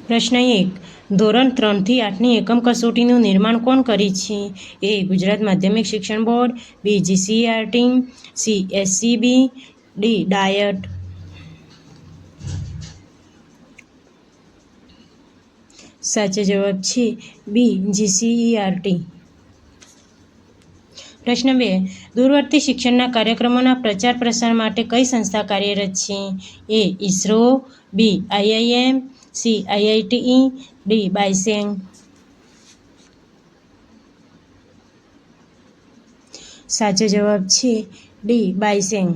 પ્રશ્ન 1. ધોરણ 3 થી 8ની એકમ કસોટીનું નિર્માણ કોણ કરે છે? એ. Gujarat Madhyamik Shikshan board, B. GCERT, C. SCB, D. DIET. સાચો જવાબ છે બી. જીસીઈઆરટી. પ્રશ્ન 2. દૂરવર્તી શિક્ષણના કાર્યક્રમોના પ્રચાર પ્રસાર માટે કઈ સંસ્થા કાર્યરત છે? A. ISRO, B. IIM, C. IITE, D. BISAG. સાચો જવાબ છે ડી. બાયસેગ.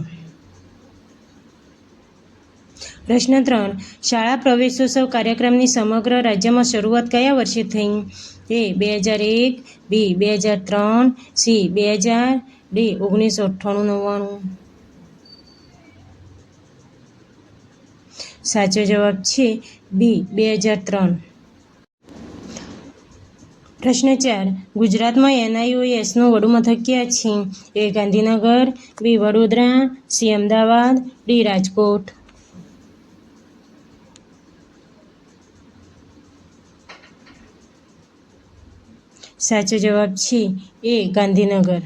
પ્રશ્ન 3. શાળા પ્રવેશોત્સવ કાર્યક્રમની સમગ્ર રાજ્યમાં શરૂઆત કયા વર્ષે થઈ? એ. 2001, બી. 2003, સી. 2000, ડી. 1998-99. સાચો જવાબ છે બી. 2003. પ્રશ્ન 4. ગુજરાતમાં એનઆઈઓએસનું વડુમથક ક્યાં છે? A. Gandhinagar, B. Vadodara, C. Ahmedabad, D. Rajkot. સાચો જવાબ છે એ. ગાંધીનગર.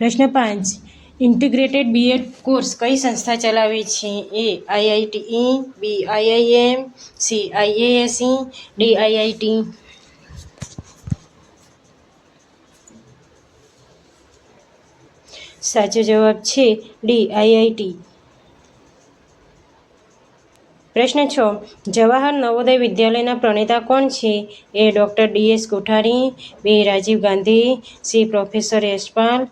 પ્રશ્ન 5. ઇન્ટિગ્રેટેડ બીએડ કોર્સ કઈ સંસ્થા ચલાવે છે? A. IITE, B. IIM, C. IASE, D. IIT. સાચો જવાબ છે ડી. આઈઆઈટી. પ્રશ્ન 6. જવાહર નવોદય વિદ્યાલયના પ્રણેતા કોણ છે? A. Doctor D S. Kothari, B. Rajiv Gandhi, C. Professor Yashpal,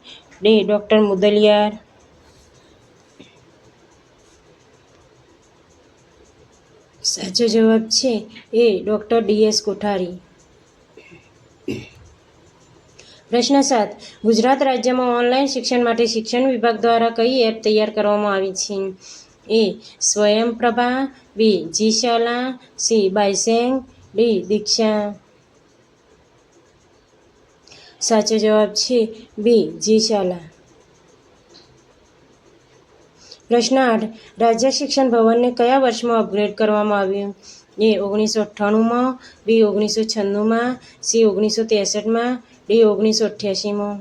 D. Doctor Mudaliar. સાચો જવાબ છે એ. Doctor D S. કોઠારી. પ્રશ્ન 7. ગુજરાત રાજ્યમાં ઓનલાઈન શિક્ષણ માટે શિક્ષણ વિભાગ દ્વારા કઈ એપ તૈયાર કરવામાં આવી છે? એ. સ્વયંપ્રભા, બી. જી શાલા, સી. બાયસેગ, ડી. દીક્ષા. સાચો જવાબ છે બી. જી શાલા. પ્રશ્ન 8. રાજ્ય શિક્ષણ ભવનને કયા વર્ષમાં અપગ્રેડ કરવામાં આવ્યું? એ. 1998માં, બી. 1996માં, સી. 1963માં, ડી. 1988માં.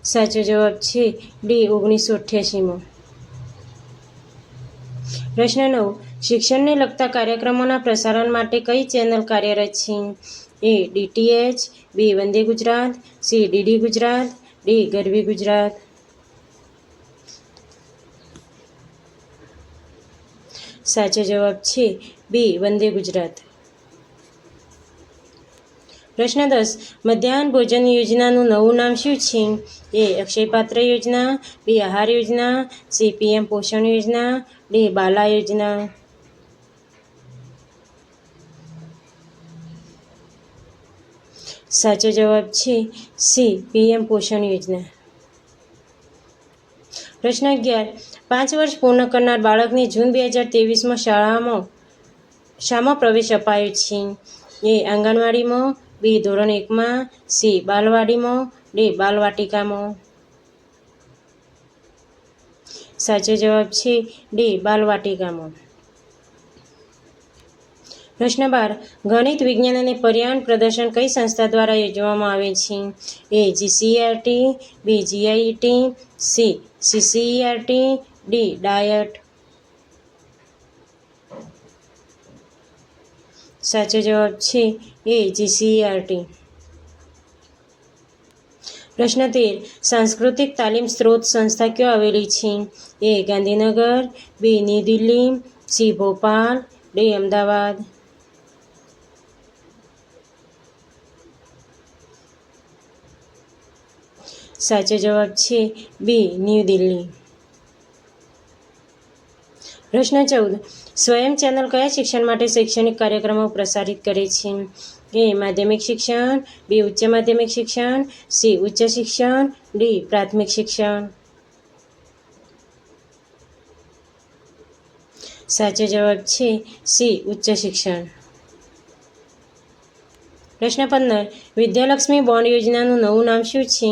સાચો જવાબ છે ડી. 1988માં. પ્રશ્ન 9. શિક્ષણને લગતા કાર્યક્રમોના પ્રસારણ માટે કઈ ચેનલ કાર્યરત છે? A. DTH, B. Vande Gujarat, C. DD Gujarat, D. Garvi Gujarat. સાચો જવાબ છે બી. વંદે ગુજરાત. પ્રશ્ન 10. મધ્યાહન ભોજન યોજનાનું નવું નામ શું છે? એ. અક્ષયપાત્ર યોજના, બી. આહાર યોજના, સી. પીએમ પોષણ યોજના, ડી. બાલા યોજના. સાચો જવાબ છે સી. પીએમ પોષણ યોજના. પ્રશ્ન 11. 5 વર્ષ પૂર્ણ કરનાર બાળકને જૂન 2023માં શામાં પ્રવેશ અપાયો છે? એ. આંગણવાડીમાં, બી. ધોરણ 1માં, સી. બાલવાડીમાં, ડી. બાલવાટિકામાં. સાચો જવાબ છે ડી. બાલવાટિકામાં. પ્રશ્ન 12. ગણિત, વિજ્ઞાન અને પર્યાવરણ પ્રદર્શન કઈ સંસ્થા દ્વારા યોજવામાં આવે છે? એ. જીસીઈઆરટી, બી. જીઆઈઈટી, સી. સીસીઈઆરટી, ડી. ડાયટ. સાચો જવાબ છે એ. જીસીઈઆરટી. પ્રશ્ન 13. સાંસ્કૃતિક તાલીમ સ્ત્રોત સંસ્થા ક્યાં આવેલી છે? A. Gandhinagar, B. New Delhi, C. Bhopal, D. Ahmedabad. સાચો જવાબ છે બી. ન્યૂ દિલ્હી. પ્રશ્ન 14. સ્વયં ચેનલ કયા શિક્ષણ માટે શૈક્ષણિક કાર્યક્રમો પ્રસારિત કરે છે? એ. માધ્યમિક શિક્ષણ, બી. ઉચ્ચ માધ્યમિક શિક્ષણ, સી. ઉચ્ચ શિક્ષણ, ડી. પ્રાથમિક શિક્ષણ. સાચો જવાબ છે સી. ઉચ્ચ શિક્ષણ. પ્રશ્ન 15. વિદ્યાલક્ષ્મી બોન્ડ યોજનાનું નવું નામ શું છે?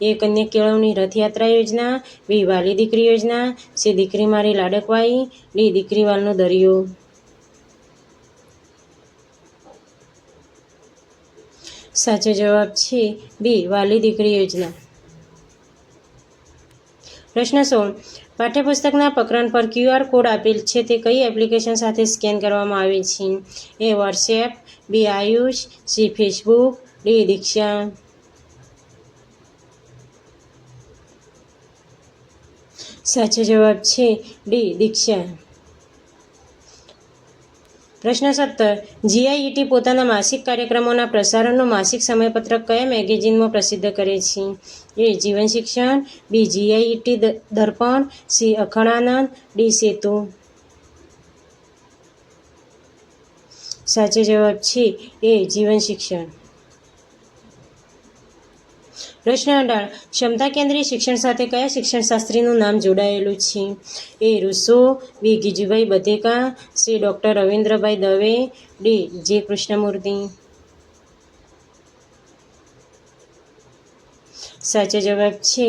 એ કન્યા કેળવણી રથયાત્રા યોજના, બી વાલી દીકરી યોજના, સી દીકરી મારી લાડકવાઈ, ડી દીકરી વાલનો દરિયો. સાચો જવાબ છે બી વાલી દીકરી યોજના. પ્રશ્ન 16. પાઠ્યપુસ્તકના પ્રકરણ પર QR કોડ આપેલ છે તે કઈ એપ્લિકેશન સાથે સ્કેન કરવામાં આવે છે? એ વોટ્સએપ, બી આયુષ, સી ફેસબુક, ડી દીક્ષા. સાચો જવાબ છે ડી દીક્ષા. પ્રશ્ન 17. GIET પોતાના માસિક કાર્યક્રમોના પ્રસારણનું માસિક સમયપત્રક કયા મેગેઝિનમાં પ્રસિદ્ધ કરે છે? એ જીવન શિક્ષણ, બી GIET દર્પણ, સી અખંડાનંદ, ડી સેતુ. સાચો જવાબ છે એ જીવન શિક્ષણ. પ્રશ્ન 18. ક્ષમતા કેન્દ્રીય શિક્ષણ સાથે કયા શિક્ષણશાસ્ત્રીનું નામ જોડાયેલું છે? A Rousseau, B Gijubhai Badheka, C doctor Ravindrabhai Dave, D J Krishnamurti. સાચો જવાબ છે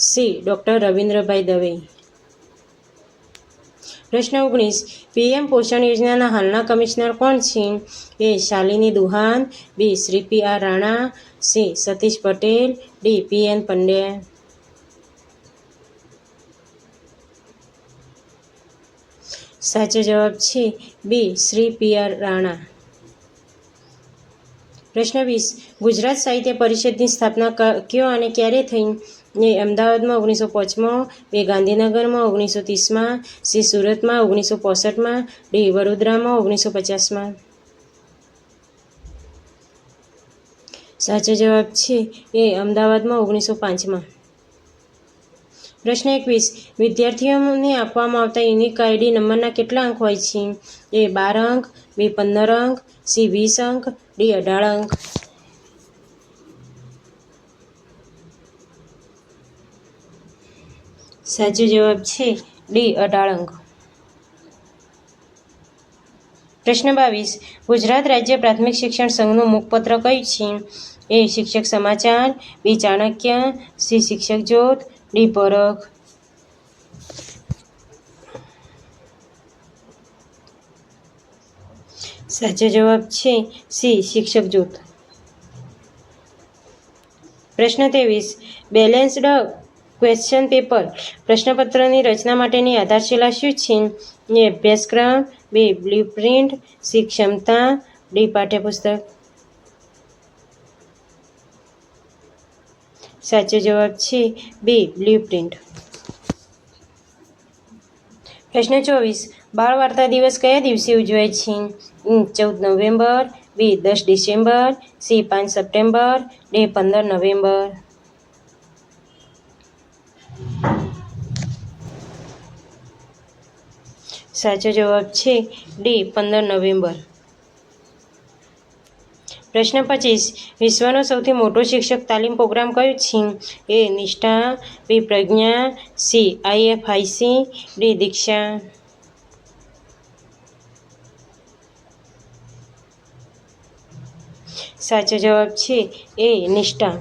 સી ડૉક્ટર રવિન્દ્રભાઈ દવે. પ્રશ્ન 19. PM પોષણ યોજનાના હાલના કમિશનર કોણ છે? A Shalini Duhan, B Shri PR Rana, C Satish Patel, D PN Pandya. સાચો જવાબ છે બી શ્રી PR રાણા. પ્રશ્ન 20. ગુજરાત સાહિત્ય પરિષદની સ્થાપના કયો અને ક્યારે થઈ? એ અમદાવાદમાં 1905માં, બી ગાંધીનગરમાં 1930માં, સી સુરતમાં 1965માં, ડી વડોદરામાં 1950માં. સાચો જવાબ છે એ અમદાવાદમાં 1905માં. પ્રશ્ન 21. વિદ્યાર્થીઓને આપવામાં આવતા યુનિક ID નંબરના કેટલા અંક હોય છે? એ 12 અંક, બી 15 અંક, સી 20 અંક, ડી 18 અંક. સાચો જવાબ છે ડી 18 અંક. પ્રશ્ન 22. ગુજરાત રાજ્ય પ્રાથમિક શિક્ષણ સંઘનું મુખપત્ર કયું છે? એ શિક્ષક સમાચાર, બી ચાણક્ય, સી શિક્ષક જ્યોત, ડી પરખ. સાચો જવાબ છે સી શિક્ષક જ્યોત. પ્રશ્ન 23. બેલેન્સ્ડ ક્વેશ્ચન પેપર પ્રશ્નપત્રની રચના માટેની આધારશિલા શું છે? એ અભ્યાસક્રમ, બી બ્લુપ્રિન્ટ, સી ક્ષમતા, ડી પાઠ્યપુસ્તક. સાચો જવાબ છે બી બ્લુપ્રિન્ટ. પ્રશ્ન 24. બાળ વાર્તા દિવસ કયા દિવસે ઉજવાય છે? 14 નવેમ્બર, બી 10 December, C 5 September, D 15 November. સાચો જવાબ છે ડી 15 નવેમ્બર. પ્રશ્ન 25. વિશ્વનો સૌથી મોટો શિક્ષક તાલીમ પ્રોગ્રામ કયો છે? એ નિષ્ઠા, બી પ્રજ્ઞા, સી IFIC, ડી દીક્ષા. સાચો જવાબ છે એ નિષ્ઠા.